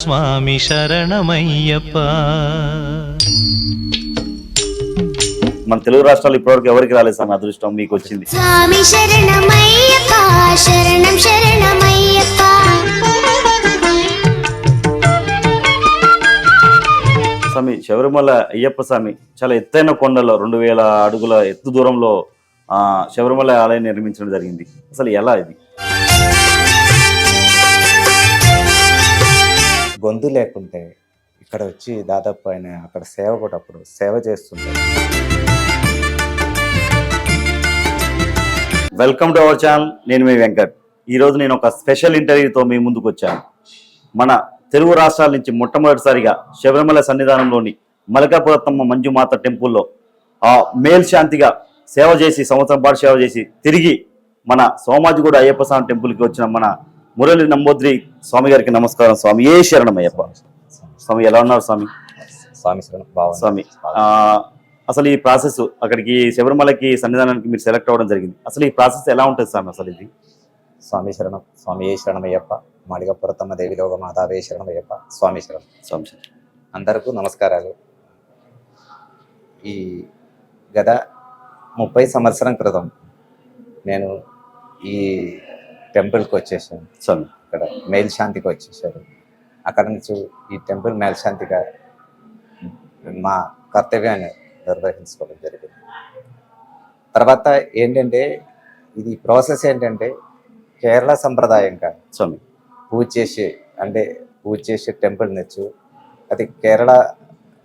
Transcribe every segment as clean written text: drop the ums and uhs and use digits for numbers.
స్వామి శరణమయ్యప్ప. మన తెలుగు రాష్ట్రాలు ఇప్పటివరకు ఎవరికి రాలేదు స్వామి, అదృష్టం మీకు వచ్చింది. స్వామి శరణమయ్యప్ప, శరణం శరణమయ్యప్ప. స్వామి శబరిమల అయ్యప్ప స్వామి చాలా ఎత్తైన కొండలో 2000 అడుగుల ఎత్తు దూరంలో శబరిమల ఆలయం నిర్మించడం జరిగింది. అసలు ఎలా ఇది? గొంతు లేకుంటే ఇక్కడ వచ్చి దాదాపు ఆయన అక్కడ సేవ కూడా అప్పుడు సేవ చేస్తుంటారు. Welcome to our channel. నేను మీ వెంకట్. ఈరోజు నేను ఒక స్పెషల్ ఇంటర్వ్యూతో మీ ముందుకు వచ్చాను. మన తెలుగు రాష్ట్రాల నుంచి మొట్టమొదటిసారిగా శబరిమల సన్నిధానంలోని మలకాపురత్తమ్మ మంజుమాత టెంపుల్లో మేల్శాంతిగా సేవ చేసి సంవత్సరం పాటు సేవ చేసి తిరిగి మన సోమాజిగూడ అయ్యప్ప స్వామి టెంపుల్కి వచ్చిన మన మురళి నంబోద్రి స్వామి గారికి నమస్కారం. స్వామి ఏ శరణం అయ్యప్ప. స్వామి ఎలా ఉన్నారు స్వామి? స్వామి శరణం బాగుంది స్వామి. అసలు ఈ ప్రాసెస్ అక్కడికి శబరిమలకి సన్నిధానానికి మీరు సెలెక్ట్ అవ్వడం జరిగింది. అసలు ఈ ప్రాసెస్ ఎలా ఉంటుంది స్వామి? అసలు ఇది స్వామి శరణం, స్వామి ఏ శరణమయ్యప్ప, మాడిగపురతమ్మ దేవిలోక మాతావే శరణమయ్యప్ప, స్వామి శరణం. స్వామి అందరికీ నమస్కారాలు. ఈ గత 30 సంవత్సరం క్రితం నేను ఈ టెంపుల్కి వచ్చేసాను. స్వామి ఇక్కడ మేల్శాంతికి వచ్చేసారు. అక్కడ నుంచి ఈ టెంపుల్ మేల్శాంతిగా మా కర్తవ్యాన్ని నిర్వహించుకోవడం జరిగింది. తర్వాత ఏంటంటే ఇది ప్రాసెస్ ఏంటంటే కేరళ సంప్రదాయంగా స్వామి పూజ చేసే టెంపుల్ నచ్చు అది కేరళ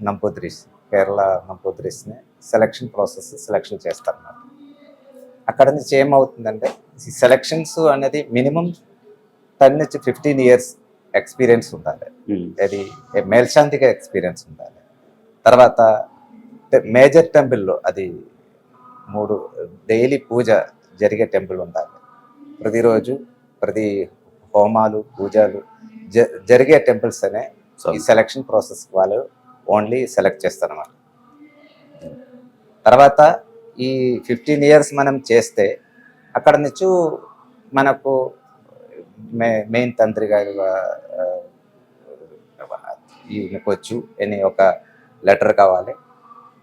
నంబూద్రీస్ని సెలెక్షన్ చేస్తారన్నమాట. అక్కడ నుంచి ఏమవుతుందంటే ఈ సెలక్షన్స్ అనేది మినిమం 10 నుంచి 15 ఇయర్స్ ఎక్స్పీరియన్స్ ఉండాలి. అది మేల్శాంతిగా ఎక్స్పీరియన్స్ ఉండాలి. తర్వాత మేజర్ టెంపుల్లో అది 3 డైలీ పూజ జరిగే టెంపుల్ ఉండాలి. ప్రతిరోజు ప్రతి హోమాలు పూజలు జరిగే టెంపుల్స్ అనే ఈ సెలక్షన్ ప్రాసెస్ వాళ్ళు ఓన్లీ సెలెక్ట్ చేస్తారన్నమాట. తర్వాత ఈ 15 ఇయర్స్ మనం చేస్తే అక్కడ నుంచి మనకు మెయిన్ తంత్రి గారు ఈయనకొచ్చు అని ఒక లెటర్ కావాలి.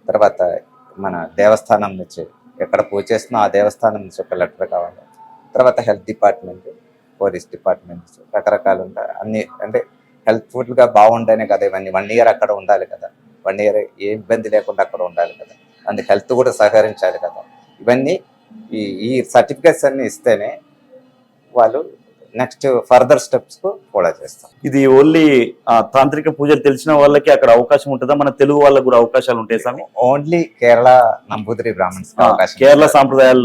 తర్వాత మన దేవస్థానం నుంచి ఎక్కడ పూజ చేస్తున్నా ఆ దేవస్థానం నుంచి ఒక లెటర్ కావాలి. తర్వాత హెల్త్ డిపార్ట్మెంట్, పోలీస్ డిపార్ట్మెంట్స్ రకరకాలు ఉంటాయి. అన్ని అంటే హెల్త్ఫుల్గా బాగుంటేనే కదా ఇవన్నీ. 1 ఇయర్ అక్కడ ఉండాలి కదా, 1 ఇయర్ ఏ ఇబ్బంది లేకుండా అక్కడ ఉండాలి కదా, అందుకు హెల్త్ కూడా సహకరించాలి కదా. ఇవన్నీ ఈ సర్టిఫికేట్స్ అన్ని ఇస్తేనే వాళ్ళు నెక్స్ట్ ఫర్దర్ స్టెప్స్ కూడా చేస్తాం. ఇది ఓన్లీ తాంత్రిక పూజలు తెలిసిన వాళ్ళకి అక్కడ అవకాశం ఉంటుందా? మన తెలుగు వాళ్ళకి కూడా అవకాశాలు ఉంటాయి స్వామి? ఓన్లీ కేరళ నంబూద్రి బ్రాహ్మణ్స్ కేరళ సాంప్రదాయాలు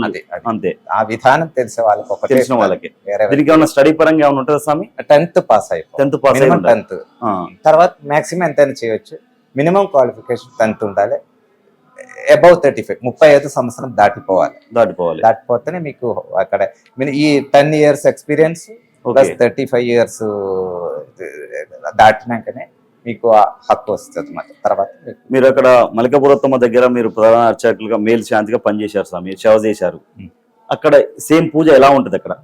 అంతే. ఆ విధానం తెలిసే వాళ్ళకి ఒకటే, తెలిసిన వాళ్ళకి. దీనికి ఏమైనా స్టడీ పరంగా ఏమైనా ఉంటుందా స్వామి? 10th పాస్ అయిపోయి 10th తర్వాత మాక్సిమం ఎంతైనా చేయొచ్చు. మినిమం క్వాలిఫికేషన్ 10th ఉండాలి. అబౌవ్ 35 సంవత్సరం దాటిపోతేనే మీకు అక్కడ ఈ 10 ఇయర్స్ ఎక్స్పీరియన్స్ ప్లస్ 35 ఇయర్స్ దాటినాకనే మీకు హక్కు వస్తుంది అన్నమాట. తర్వాత మీరు అక్కడ మలకాపురత్తమ్మ దగ్గర మీరు ప్రధాన అర్చకులుగా మేల్శాంతిగా పనిచేశారు స్వామి, సేవ చేశారు. అక్కడ సేమ్ పూజ ఎలా ఉంటుంది అక్కడ?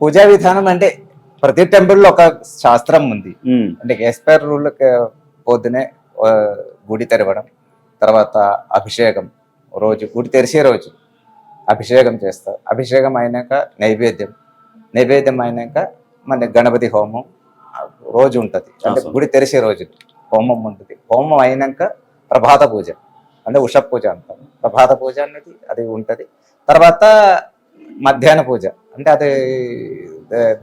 పూజా విధానం అంటే ప్రతి టెంపుల్లో ఒక శాస్త్రం ఉంది. అంటే ఎస్పైర్ రూల్ పొద్దునే గుడి తెరవడం, తర్వాత అభిషేకం, రోజు గుడి తెరిచే రోజు అభిషేకం చేస్తారు. అభిషేకం అయినాక నైవేద్యం అయినాక మన గణపతి హోమం రోజు ఉంటుంది. అంటే గుడి తెరిచే రోజు హోమం ఉంటుంది. హోమం అయినాక ప్రభాత పూజ అంటే ఉష పూజ అంటారు. ప్రభాత పూజ అనేది అది ఉంటుంది. తర్వాత మధ్యాహ్న పూజ అంటే అది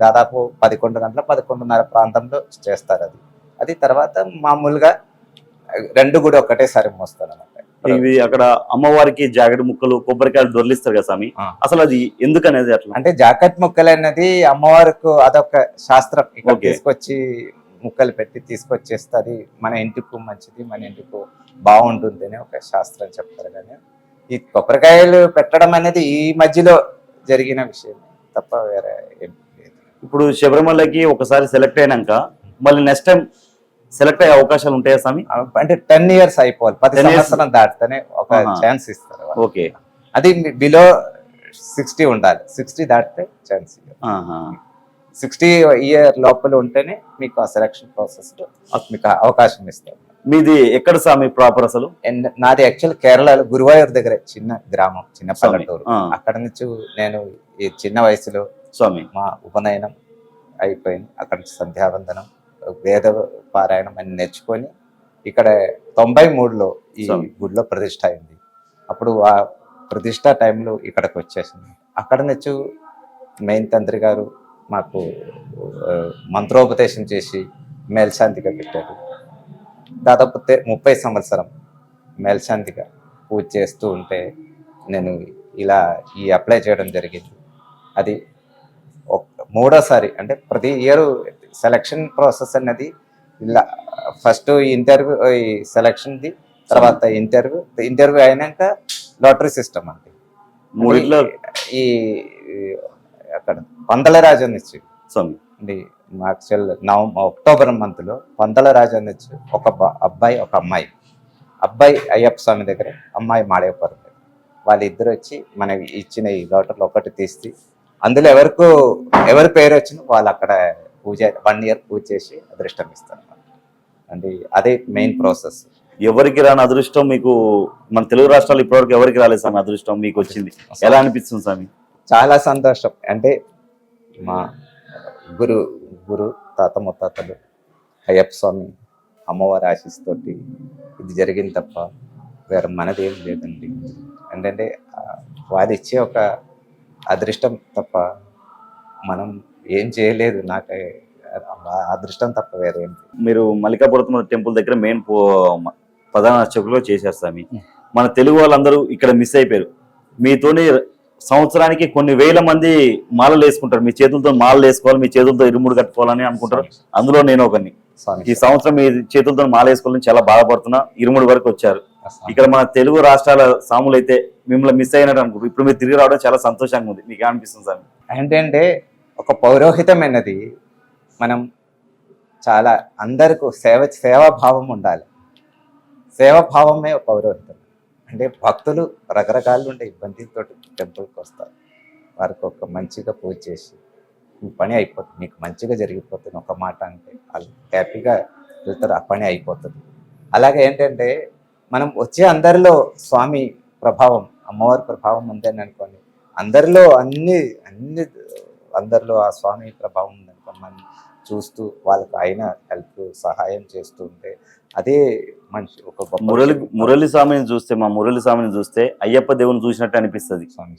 దాదాపు 11 గంటల 11:30 ప్రాంతంలో చేస్తారు. అది తర్వాత మామూలుగా 2 కూడా ఒక్కటేసారి మోస్తారు అన్నమాట. ఇవి అక్కడ అమ్మవారికి జాకెట్ ముక్కలు కొబ్బరికాయలు దొరికిస్తారు కదా స్వామి, అసలు అది ఎందుకు అనేది? అట్లా అంటే జాకెట్ ముక్కలు అనేది అమ్మవారికి అదొక శాస్త్రం. ఇక్కడ తీసుకొచ్చి ముక్కలు పెట్టి తీసుకొచ్చేస్తే అది మన ఇంటికి మంచిది, మన ఇంటికి బాగుంటుంది అని ఒక శాస్త్రం చెప్తారు. కానీ ఈ కొబ్బరికాయలు పెట్టడం అనేది ఈ మధ్యలో జరిగిన విషయం తప్ప వేరే ఏం లేదు. ఇప్పుడు శబరిమలకి ఒకసారి సెలెక్ట్ అయినాక మళ్ళీ నెక్స్ట్ టైం సెలెక్ట్ అయ్యే అవకాశాలు ఉంటాయా స్వామి? అంటే 10 ఇయర్స్ అయిపోవాలి, 10 సంవత్సరం దాటితేనే ఒక ఛాన్స్ ఇస్తారు. ఓకే, అది బిలో 60 ఉండాలి, 60 దాటితే ఛాన్స్. 60 ఇయర్ లోపల ఉంటేనే మీకు ఆ సెలక్షన్ ప్రాసెస్ మీకు అవకాశం ఇస్తారు. మీది ఎక్కడ స్వామి ప్రాపర్ అసలు? అండ్ నాది యాక్చువల్ కేరళలో గురువాయూర్ దగ్గర చిన్న గ్రామం, చిన్న పల్లెటూరు. ఆ. అక్కడ నుంచి నేను ఈ చిన్న వయసులో స్వామి మా ఉపనయనం అయిపోయింది. అక్కడ నుంచి సంధ్యావందనం, వేద పారాయణం అని నేర్చుకొని ఇక్కడ 93లో ఈ స్వామి. గుడిలో ప్రతిష్ట అయింది. అప్పుడు ఆ ప్రతిష్ట టైంలో ఇక్కడికి వచ్చేసింది. అక్కడ నుంచి మెయిన్ తండ్రి గారు మాకు మంత్రోపదేశం చేసి మేల్శాంతిగా పెట్టారు. దాదాపు 30 సంవత్సరం మేల్శాంతిగా పూజ చేస్తూ ఉంటే నేను ఇలా ఈ అప్లై చేయడం జరిగింది. అది మూడోసారి, అంటే ప్రతి ఇయర్ సెలక్షన్ ప్రాసెస్ అనేది ఇలా ఫస్ట్ ఇంటర్వ్యూ, ఈ సెలక్షన్ది తర్వాత ఇంటర్వ్యూ అయినాక లాటరీ సిస్టమ్ అండి. మూడిట్లో ఈ అక్కడ పందలరాజు నుంచి స్వామి అండి అక్టోబర్ మంత్లో పందలరాజు నుంచి ఒక అబ్బాయి ఒక అమ్మాయి, అబ్బాయి అయ్యప్ప స్వామి దగ్గర, అమ్మాయి మాడేపురం దగ్గర, వాళ్ళిద్దరు వచ్చి మనకి ఇచ్చిన ఈ లాటరీలో ఒకటి తీసి అందులో ఎవరి పేరు వచ్చినా వాళ్ళు అక్కడ పూజ 1 year పూజ చేసి అదృష్టం ఇస్తారు అంటే అదే మెయిన్ ప్రాసెస్. ఎవరికి రాని అదృష్టం మీకు మన తెలుగు రాష్ట్రాలు ఇప్పటివరకు ఎవరికి రాలేదు స్వామి, అదృష్టం మీకు వచ్చింది. ఎలా అనిపిస్తుంది స్వామి? చాలా సంతోషం. అంటే మా గురు తాత ముత్తాతలు అయ్యప్ప స్వామి అమ్మవారి ఆశీస్సుతోటి ఇది జరిగింది తప్ప వేరే మనదేం లేదండి. ఏంటంటే వారు ఇచ్చే ఒక అదృష్టం తప్ప మనం ఏం చేయలేదు. నాకు అదృష్టం తప్ప వేరేం. మీరు మల్లికాపురం టెంపుల్ దగ్గర మెయిన్ ప్రధాన అర్చకులు చేశారు స్వామి. మన తెలుగు వాళ్ళందరూ ఇక్కడ మిస్ అయిపోయారు. మీతోని సంవత్సరానికి కొన్ని వేల మంది మాలలు వేసుకుంటారు. మీ చేతులతో మాలలు వేసుకోవాలి, మీ చేతులతో ఇరుముడు కట్టుకోవాలని అనుకుంటారు. అందులో నేను ఒకరిని. ఈ సంవత్సరం మీ చేతులతో మాల వేసుకోవాలని చాలా బాధపడుతున్నా. ఇరుముడు వరకు వచ్చారు. ఇక్కడ మన తెలుగు రాష్ట్రాల సాములు అయితే మిమ్మల్ని మిస్ అయినారు అనుకుంటారు. ఇప్పుడు మీరు తిరిగి రావడం చాలా సంతోషంగా ఉంది. మీకు ఏమనిపిస్తుంది స్వామి? ఏంటంటే ఒక పౌరోహితమైనది మనం చాలా అందరికీ సేవాభావం ఉండాలి. సేవాభావమే పౌరోహితం. అంటే భక్తులు రకరకాలు ఉండే ఇబ్బందితో టెంపుల్కి వస్తారు. వారికి ఒక మంచిగా పూజ చేసి మీ పని అయిపోతుంది, మీకు మంచిగా జరిగిపోతుంది ఒక మాట అంటే వాళ్ళు హ్యాపీగా వెళ్తారు, ఆ పని అయిపోతుంది. అలాగే ఏంటంటే మనం వచ్చే అందరిలో స్వామి ప్రభావం, అమ్మవారి ప్రభావం ఉందని అనుకోండి, అందరిలో అందరిలో ఆ స్వామి ప్రభావం ఉందనుకోండి, మనం చూస్తూ వాళ్ళకి ఆయన హెల్ప్ సహాయం చేస్తూ ఉంటే అదే మంచి ఒక మురళి స్వామిని చూస్తే, మా మురళి స్వామిని చూస్తే అయ్యప్ప దేవుని చూసినట్టు అనిపిస్తుంది. స్వామి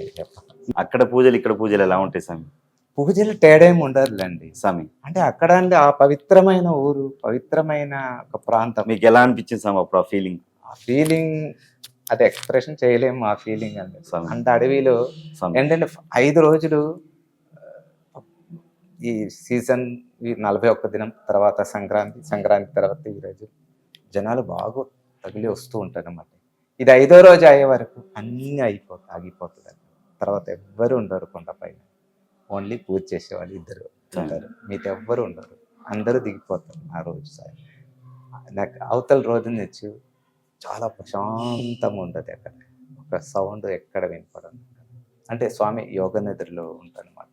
అయ్యప్ప. అక్కడ పూజలు ఇక్కడ పూజలు ఎలా ఉంటాయి స్వామి? పూజలు తేడా ఏమి ఉండదులేండి స్వామి. అంటే అక్కడ అంటే ఆ పవిత్రమైన ఊరు, పవిత్రమైన ఒక ప్రాంతం. మీకు ఎలా అనిపించింది స్వామి అప్పుడు ఆ ఫీలింగ్? ఆ ఫీలింగ్ అది ఎక్స్ప్రెషన్ చేయలేము. ఆ ఫీలింగ్ అంటే అంత అడవిలో ఏంటంటే 5 రోజులు ఈ సీజన్, ఈ 41 దినం తర్వాత సంక్రాంతి తర్వాత ఈరోజు జనాలు బాగా తగిలి వస్తూ ఉంటారు అన్నమాట. ఇది 5వ రోజు అయ్యే వరకు అన్నీ ఆగిపోతుంది. తర్వాత ఎవ్వరు ఉండరు కొండపైన, ఓన్లీ పూజ చేసేవాళ్ళు 2 ఉంటారు, మిగతా ఎవ్వరు ఉండరు, అందరూ దిగిపోతారు ఆ రోజు. సార్ నాకు అవతల రోజు నుంచి చాలా ప్రశాంతంగా ఉంటుంది. అక్కడ ఒక సౌండ్ ఎక్కడ వినపడదు. అంటే స్వామి యోగ నిద్రలో ఉంటారన్నమాట.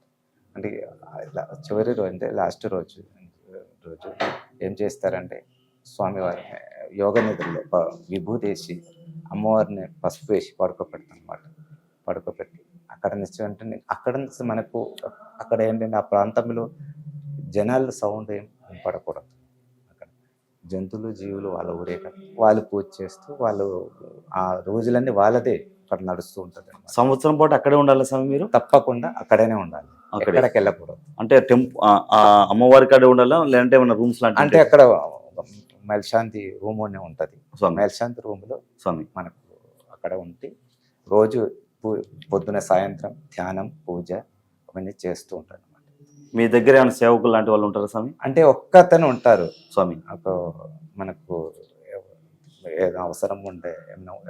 అంటే చివరి రోజు అంటే లాస్ట్ రోజు ఏం చేస్తారంటే స్వామివారి యోగ నిద్రలో విభూతి వేసి అమ్మవారిని పసుపు వేసి పడుకోబెడతారన్నమాట. పడుకోబెట్టి అక్కడ నుంచి అంటే అక్కడ నుంచి మనకు అక్కడ ఏంటంటే ఆ ప్రాంతంలో జనాల సౌండ్ ఏం వినపడకూడదు. అక్కడ జంతువులు జీవులు వాళ్ళ ఊరేట వాళ్ళు పూజ చేస్తూ వాళ్ళు ఆ రోజులన్నీ వాళ్ళదే అక్కడ నడుస్తూ ఉంటుంది. సంవత్సరం పాటు అక్కడే ఉండాలి స్వామి మీరు? తప్పకుండా అక్కడనే ఉండాలి, ఎక్కడికి వెళ్ళకూడదు. అంటే అమ్మవారి కాడే ఉండాలా, లేదంటే ఏమన్నా రూమ్స్ లాంటి? అంటే అక్కడ మేల్శాంతి రూమ్ అనే ఉంటుంది. మేల్శాంతి రూమ్ లో స్వామి మనకు అక్కడ ఉండి రోజు పొద్దున సాయంత్రం ధ్యానం పూజ అవన్నీ చేస్తూ ఉంటారు అన్నమాట. మీ దగ్గర ఏమైనా సేవకులు లాంటి వాళ్ళు ఉంటారా స్వామి? అంటే ఒక్కతను ఉంటారు స్వామి. మనకు ఏదో అవసరం ఉంటే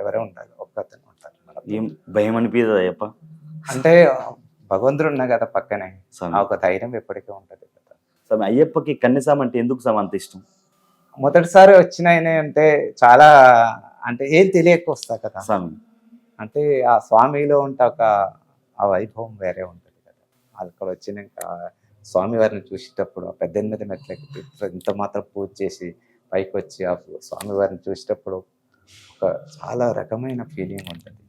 ఎవరే ఉండాలి, ఒక్కతను ఉంటారు. ఏం భయం అనిపించదు అయ్యప్ప? అంటే భగవంతుడు ఉన్నా కదా పక్కనే, ఒక ధైర్యం ఎప్పటికీ ఉంటుంది కదా స్వామి. అయ్యప్పకి కన్యస్వామి అంటే ఎందుకు స్వామి అంత ఇష్టం? మొదటిసారి వచ్చిన అంటే చాలా అంటే ఏం తెలియక వస్తా కదా స్వామి. అంటే ఆ స్వామిలో ఉంటే ఆ వైభవం వేరే ఉంటుంది కదా. అక్కడ వచ్చినాక స్వామివారిని చూసేటప్పుడు ఆ 18 మెట్లకి ఇంత మాత్రం పూజ చేసి పైకి వచ్చి ఆ స్వామివారిని చూసేటప్పుడు ఒక చాలా రకమైన ఫీలింగ్ ఉంటుంది.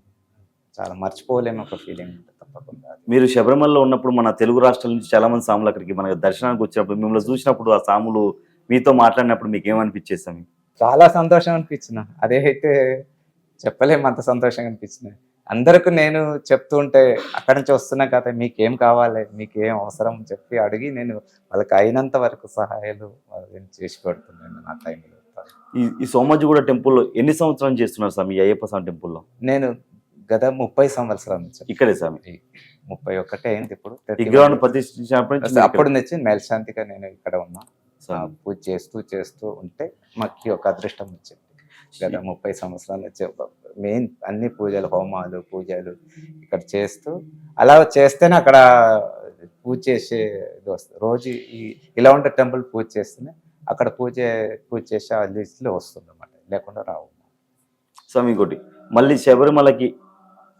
చాలా మర్చిపోలేని ఒక ఫీలింగ్ ఉంటుంది తప్పకుండా. మీరు శబరిమలలో ఉన్నప్పుడు మన తెలుగు రాష్ట్రాల నుంచి చాలా మంది సాములు అక్కడికి మన దర్శనానికి వచ్చినప్పుడు మిమ్మల్ని చూసినప్పుడు ఆ సాములు మీతో మాట్లాడినప్పుడు మీకు ఏమనిపించేది స్వామి? చాలా సంతోషం అనిపించిన, అదే అయితే చెప్పలేము, అంత సంతోషంగా అనిపించిన. అందరికి నేను చెప్తూ ఉంటే అక్కడి నుంచి వస్తున్నా కదా, మీకేం కావాలి, మీకేం అవసరం చెప్పి అడిగి నేను వాళ్ళకి అయినంత వరకు సహాయాలు వాళ్ళని చేసి పెడుతున్నాను నా టైంలో. ఈ సోమాజిగూడ టెంపుల్లో ఎన్ని సంవత్సరాలు చేస్తున్నారు స్వామి ఈ అయ్యప్ప స్వామి టెంపుల్లో? నేను గత 30 సంవత్సరాల నుంచి ఇక్కడే స్వామి 31 అయింది ఇప్పుడు. విగ్రహాన్ని ప్రతిష్ఠించినప్పటి నుంచి మీరు అప్పుడు నుంచి మేల్శాంతిగా నేను ఇక్కడ ఉన్నా. స్వామి. పూజ చేస్తూ ఉంటే మాకు ఒక అదృష్టం వచ్చింది. గత 30 సంవత్సరాల నుంచి మెయిన్ అన్ని పూజలు, హోమాలు, పూజలు ఇక్కడ చేస్తూ అలా చేస్తేనే అక్కడ పూజ చేసే ఇది వస్తుంది. రోజు ఇలా ఉంటే టెంపుల్ పూజ చేస్తేనే అక్కడ పూజ చేసే ఆ లిస్ట్లో వస్తుంది అన్నమాట, లేకుండా రావు. స్వామి ఇంకోటి మళ్ళీ శబరిమలకి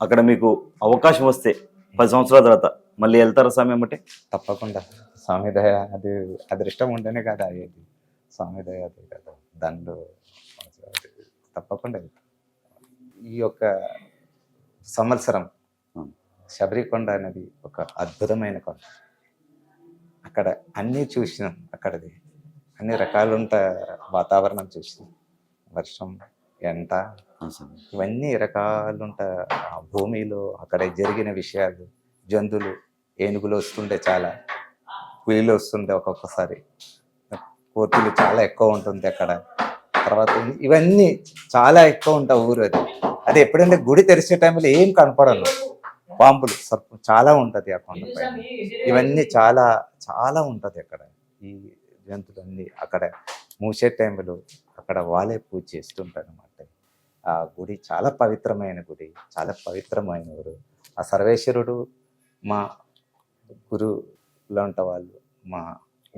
అక్కడ మీకు అవకాశం వస్తే 10 సంవత్సరాల తర్వాత మళ్ళీ వెళ్తారా స్వామి అమ్మటే? తప్పకుండా స్వామి దయ, అది అదృష్టం ఉంటేనే కదా అయ్యేది. స్వామి దయ అది కదా, దానిలో తప్పకుండా వెళ్తాం. ఈ యొక్క సంవత్సరం శబరికొండ అనేది ఒక అద్భుతమైన కొండ. అక్కడ అన్నీ చూసినాం, అక్కడది అన్ని రకాలుంట వాతావరణం చూసినాం. వర్షం, ఎండ, ఇవన్నీ రకాలుంట భూమిలో అక్కడ జరిగిన విషయాలు, జంతువులు, ఏనుగులు వస్తుండే, చాలా పులిలు వస్తుండే, ఒక్కొక్కసారి కోతులు చాలా ఎక్కువ ఉంటుంది అక్కడ. తర్వాత ఇవన్నీ చాలా ఎక్కువ ఉంటాయి ఊరు. అది ఎప్పుడంటే గుడి తెరిచే టైంలో ఏం కనపడను, పాంపులు, సర్పం చాలా ఉంటుంది ఆ కొండపైన. ఇవన్నీ చాలా చాలా ఉంటుంది అక్కడ. ఈ జంతువులన్నీ అక్కడ మూసే టైంలో అక్కడ వాళ్ళే పూజ చేస్తుంటారు అన్నమాట. ఆ గుడి చాలా పవిత్రమైన గుడి, చాలా పవిత్రమైన ఊరు. ఆ సర్వేశ్వరుడు మా గురువులో ఉంట వాళ్ళు, మా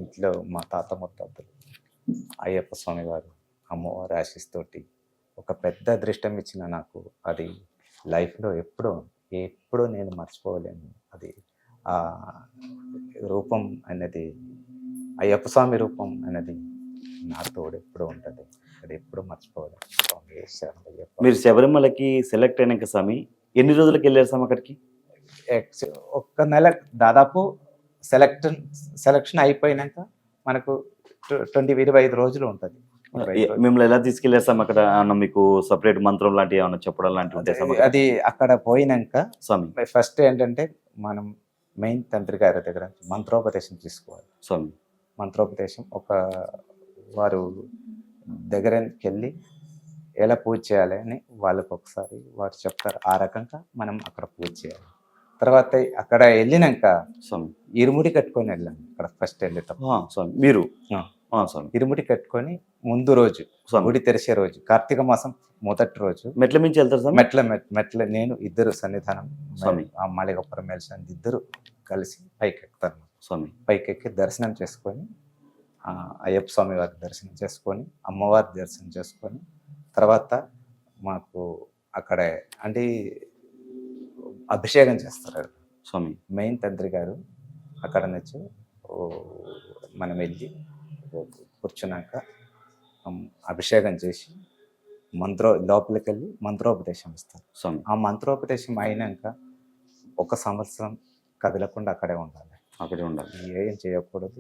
ఇంట్లో మా తాత ముత్తాతలు, అయ్యప్ప స్వామి వారు, అమ్మవారి ఆశీస్సుతోటి ఒక పెద్ద అదృష్టం ఇచ్చిన నాకు. అది లైఫ్లో ఎప్పుడూ నేను మర్చిపోలేను. అది ఆ రూపం అనేది, అయ్యప్ప స్వామి రూపం అనేది నా తోడు ఎప్పుడూ ఉంటుంది. అది ఎప్పుడూ మర్చిపోలేను. మీరు శబరిమలకి సెలెక్ట్ అయినాక స్వామి ఎన్ని రోజులకి వెళ్ళారు స్వామి అక్కడికి? ఒక్క నెల దాదాపు సెలక్షన్ అయిపోయినాక మనకు 25 రోజులు ఉంటుంది. మిమ్మల్ని ఎలా తీసుకెళ్లారు స్వామి అక్కడ? మీకు సపరేట్ మంత్రం లాంటివి ఏమన్నా చెప్పడం లాంటివి ఉంటాయి స్వామి? అది అక్కడ పోయినాక స్వామి ఫస్ట్ ఏంటంటే మనం మెయిన్ తండ్రి గారి దగ్గర మంత్రోపదేశం తీసుకోవాలి. స్వామి మంత్రోపదేశం ఒక వారు దగ్గరికి వెళ్ళి ఎలా పూజ చేయాలి అని వాళ్ళకి ఒకసారి వారు చెప్తారు. ఆ రకంగా మనం అక్కడ పూజ చేయాలి. తర్వాత అక్కడ వెళ్ళినాక స్వామి ఇరుముడి కట్టుకొని వెళ్ళాం. అక్కడ ఫస్ట్ వెళ్ళేటప్పుడు స్వామి మీరు స్వామి ఇరుముడి కట్టుకొని ముందు రోజు గుడి తెరిచే రోజు, కార్తీక మాసం మొదటి రోజు మెట్ల మించి వెళ్తారు స్వామి? మెట్ల నేను ఇద్దరు సన్నిధానం స్వామి మాళిగపురం మేల్శాంతి ఇద్దరు కలిసి పైకి ఎక్కుతారు స్వామి. పైకి ఎక్కి దర్శనం చేసుకొని అయ్యప్ప స్వామి వారి దర్శనం చేసుకొని, అమ్మవారి దర్శనం చేసుకొని, తర్వాత మాకు అక్కడ అంటే అభిషేకం చేస్తారు స్వామి. మెయిన్ తండ్రి గారు అక్కడ నుంచి మనం వెళ్ళి కూర్చున్నాక అభిషేకం చేసి లోపలికి వెళ్ళి మంత్రోపదేశం ఇస్తారు స్వామి. ఆ మంత్రోపదేశం అయినాక 1 సంవత్సరం కదలకుండా అక్కడే ఉండాలి. ఏం చేయకూడదు.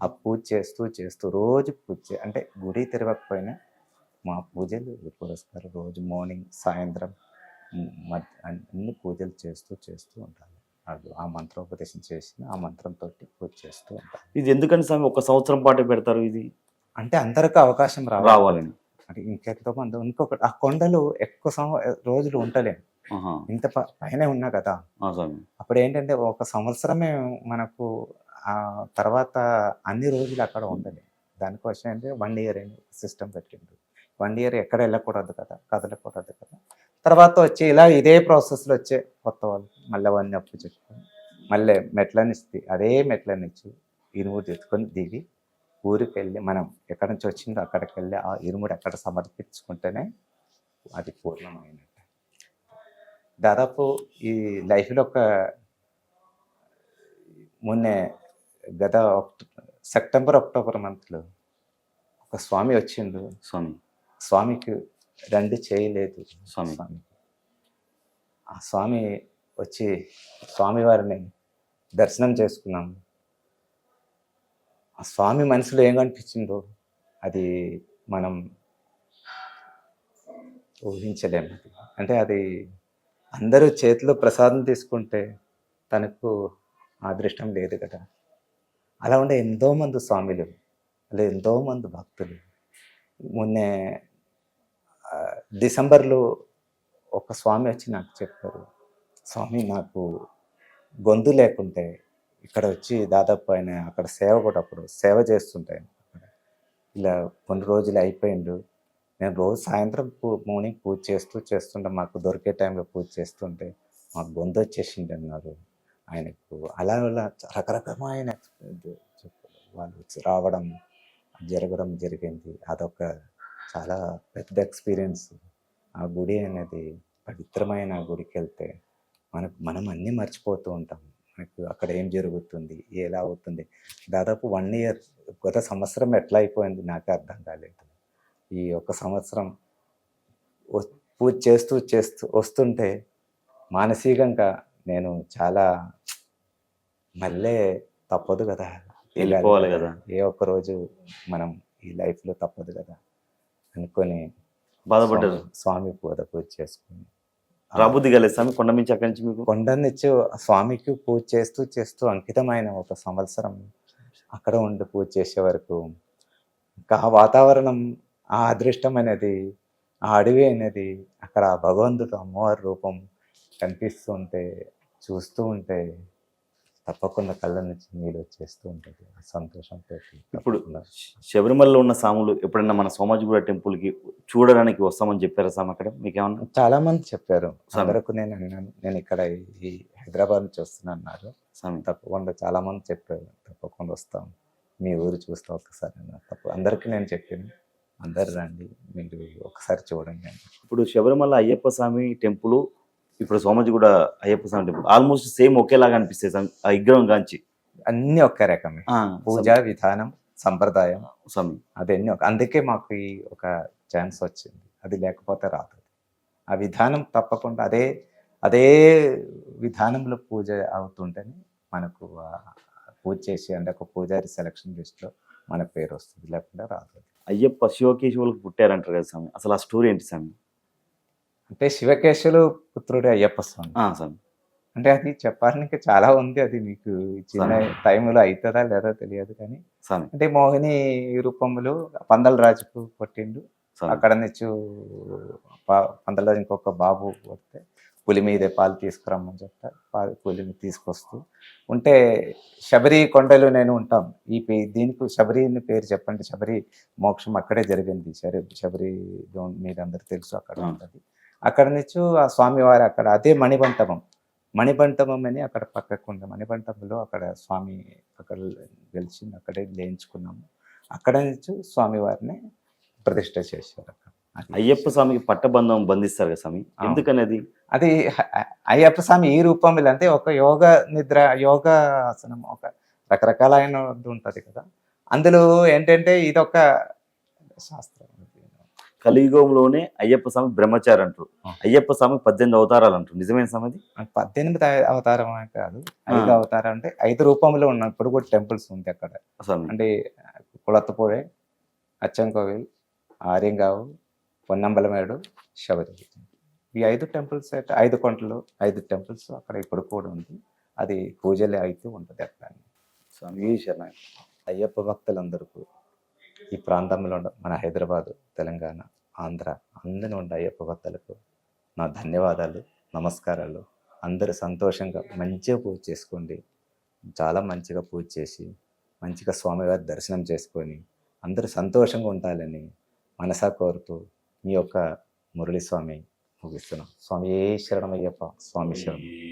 ఆ పూజ చేస్తూ రోజు పూజ, అంటే గుడి తెరవకపోయినా మా పూజలు పురస్కారం రోజు మార్నింగ్, సాయంత్రం, అన్ని పూజలు చేస్తూ ఉండాలి. ఆ మంత్రోపదేశం చేసి ఆ మంత్రంతో పూజ చేస్తూ ఉంటారు. ఇది ఎందుకని స్వామి 1 సంవత్సరం పాటు పెడతారు? ఇది అంటే అందరికీ అవకాశం రావాలని. అంటే ఇంకెక్కువ మంది ఇంకొకటి, ఆ కొండలు ఎక్కువ రోజులు ఉండలేము. ఇంత పైన ఉన్నా కదా, అప్పుడు ఏంటంటే 1 సంవత్సరమే మనకు, ఆ తర్వాత అన్ని రోజులు అక్కడ ఉండలేదు. దానికోసం అంటే 1 ఇయర్ సిస్టమ్ పెట్టిండు. 1 ఇయర్ ఎక్కడ వెళ్ళకూడదు కదా, కదలకూడదు కదా. తర్వాత వచ్చి ఇలా ఇదే ప్రాసెస్లో వచ్చే కొత్త వాళ్ళు మళ్ళీ అవన్నీ అప్పు చెప్పుకొని మళ్ళీ అదే మెట్లనిచ్చి ఇరుముడు తెచ్చుకొని దిగి ఊరికి వెళ్ళి, మనం ఎక్కడి నుంచి వచ్చిందో అక్కడికి వెళ్ళి ఆ ఇరుముడు అక్కడ సమర్పించుకుంటేనే అది పూర్ణమైనట్టు. దాదాపు ఈ లైఫ్లో మొన్నే గత సెప్టెంబర్ అక్టోబర్ మంత్లో ఒక స్వామి వచ్చిండు. స్వామి స్వామికి రెండు చేయలేదు. స్వామి. ఆ స్వామి వచ్చి స్వామివారిని దర్శనం చేసుకున్నాం. ఆ స్వామి మనసులో ఏం కనిపించిందో అది మనం ఊహించలేము. అంటే అది అందరూ చేతిలో ప్రసాదం తీసుకుంటే తనకు ఆ అదృష్టం లేదు కదా. అలా ఉండే ఎంతోమంది స్వామిలు, అలా ఎంతోమంది భక్తులు. మొన్నే డిసెంబర్లో ఒక స్వామి వచ్చి నాకు చెప్పారు, స్వామి నాకు గొంతు లేకుంటే ఇక్కడ వచ్చి దాదాపు ఆయన అక్కడ సేవ కూడా అప్పుడు సేవ చేస్తుంటాయి. ఇలా కొన్ని రోజులు అయిపోయిండు, నేను రోజు సాయంత్రం మార్నింగ్ పూజ చేస్తుంటే మాకు దొరికే టైంలో పూజ చేస్తుంటే మాకు గొంతు వచ్చేసింది అన్నారు. ఆయనకు అలా అలా రకరకమైన వాళ్ళు వచ్చి రావడం జరగడం జరిగింది. అదొక చాలా పెద్ద ఎక్స్పీరియన్స్. ఆ గుడి అనేది పవిత్రమైన గుడికి వెళ్తే మనం అన్నీ మర్చిపోతూ ఉంటాం. మనకు అక్కడ ఏం జరుగుతుంది, ఎలా అవుతుంది. దాదాపు 1 year, గత సంవత్సరం ఎట్లా అయిపోయింది నాకు అర్థం కాలేదు. ఈ ఒక సంవత్సరం పూజ చేస్తూ వస్తుంటే మానసికంగా నేను చాలా మళ్ళీ తప్పదు కదా, వెళ్ళిపోవాలి కదా, ఏ ఒక్క రోజు మనం ఈ లైఫ్లో తప్పదు కదా అనుకొని బాధపడ్డారు. స్వామి పూజ చేసుకుని రాబుద్ది కాలేదు స్వామి కొండ నుంచి అక్కడి నుంచి మీకు? కొండనిచ్చి స్వామికి పూజ చేస్తూ అంకితమైన ఒక సంవత్సరం అక్కడ ఉండి పూజ చేసే వరకు ఇంకా ఆ వాతావరణం, ఆ అదృష్టం అనేది, ఆ అడవి అనేది, అక్కడ ఆ భగవంతుడు అమ్మవారి రూపం కనిపిస్తూ ఉంటే, చూస్తూ ఉంటే తప్పకుండా కళ్ళ నుంచి నీళ్ళు వచ్చేస్తూ ఉంటుంది ఆ సంతోషంతో. ఇప్పుడు శబరిమలలో ఉన్న స్వాములు ఎప్పుడైనా మన సోమాజిగూడ టెంపుల్కి చూడడానికి వస్తామని చెప్పారా స్వామి అక్కడ మీకేమన్నా? చాలా మంది చెప్పారు. అందరకు నేను అన్నాను, నేను ఇక్కడ ఈ హైదరాబాద్ నుంచి వస్తున్నా అన్నారు. తప్పకుండా చాలా మంది చెప్పారు, తప్పకుండా వస్తాం, మీ ఊరు చూస్తా ఒకసారి అన్నారు. అందరికీ నేను చెప్పాను, అందరు రండి, మీరు ఒకసారి చూడండి. ఇప్పుడు శబరిమల అయ్యప్ప స్వామి టెంపుల్, ఇప్పుడు సోమాజిగూడ అయ్యప్ప స్వామి టెంపుల్ ఆల్మోస్ట్ సేమ్ ఒకేలాగా అనిపిస్తాయి స్వామి, ఆ విగ్రహం కాంచి అన్ని ఒకే రకమే. పూజా విధానం, సంప్రదాయం స్వామి అదన్నీ అందుకే మాకు ఈ ఒక ఛాన్స్ వచ్చింది. అది లేకపోతే రాదు. ఆ విధానం తప్పకుండా అదే విధానంలో పూజ అవుతుంటేనే మనకు పూజ చేసి అంటే ఒక పూజారి సెలక్షన్ లిస్ట్లో మన పేరు వస్తుంది, లేకుండా రాదు. అయ్యప్ప శివకేశవులకు పుట్టారంటారు కదా స్వామి, అసలు ఆ స్టోరీ ఏంటి స్వామి? అంటే శివకేశవులు పుత్రుడే అయ్యప్ప స్వామి. స్వామి అంటే అది చెప్పడానికి చాలా ఉంది. అది మీకు చిన్న టైంలో అవుతుందా లేదా తెలియదు కానీ, అంటే మోహిని రూపంలో పందల రాజుకు కొట్టిండు. అక్కడ నుంచి పందల రాజు ఇంకొక బాబు కొడితే పులి మీదే పాలు తీసుకురమ్మని చెప్తారు. పులిని తీసుకొస్తూ ఉంటే శబరి కొండలు నేను ఉంటాం. దీనికి శబరిని పేరు చెప్పండి, శబరి మోక్షం అక్కడే జరిగింది. శబరి మీరందరూ తెలుసు, అక్కడ ఉంటుంది. అక్కడ నుంచి ఆ స్వామివారు అక్కడ అదే మణిబంటమం అని అక్కడ పక్కకుండా మణిబంటంలో అక్కడ స్వామి అక్కడ గెలిచి అక్కడే లేయించుకున్నాము. అక్కడ నుంచి స్వామివారిని ప్రతిష్ట చేశారు. అక్కడ అయ్యప్ప స్వామికి పట్టబంధం బంధిస్తారు కదా స్వామి, ఎందుకనేది? అది అయ్యప్ప స్వామి ఈ రూపంలో అంటే ఒక యోగ నిద్ర, యోగా ఆసనం, ఒక రకరకాలైన ఉంటుంది కదా. అందులో ఏంటంటే ఇదొక శాస్త్రం. కలియుగంలోనే అయ్యప్ప స్వామి బ్రహ్మచారి అంటారు, అయ్యప్ప స్వామి 18 అవతారాలు అంటారు, నిజమైన స్వామి? 18 అవతారం కాదు, 5 అవతారం. అంటే 5 రూపంలో ఉన్నప్పుడు కూడా టెంపుల్స్ ఉంది అక్కడ. అంటే కుళత్తపూడి, అచ్చంకోవిల్, ఆర్యంగావు, పొన్నంబలమేడు, శబరి, ఈ 5 టెంపుల్స్, 5 కొండలు, 5 టెంపుల్స్ అక్కడ ఇప్పుడు కూడా ఉంది. అది పూజలు అవుతూ ఉంటుంది అక్కడ. స్వామి శరణ. అయ్యప్ప భక్తులందరికీ ఈ ప్రాంతంలో మన హైదరాబాదు, తెలంగాణ, ఆంధ్ర అందరి ఉండే అయ్యప్ప భక్తులకు నా ధన్యవాదాలు, నమస్కారాలు. అందరూ సంతోషంగా మంచిగా పూజ చేసుకోండి. చాలా మంచిగా పూజ చేసి మంచిగా స్వామివారి దర్శనం చేసుకొని అందరూ సంతోషంగా ఉండాలని మనసా కోరుతూ మీ యొక్క మురళీస్వామి ముగిస్తున్నాం. స్వామి శరణమయ్యప్ప, స్వామి శరణం.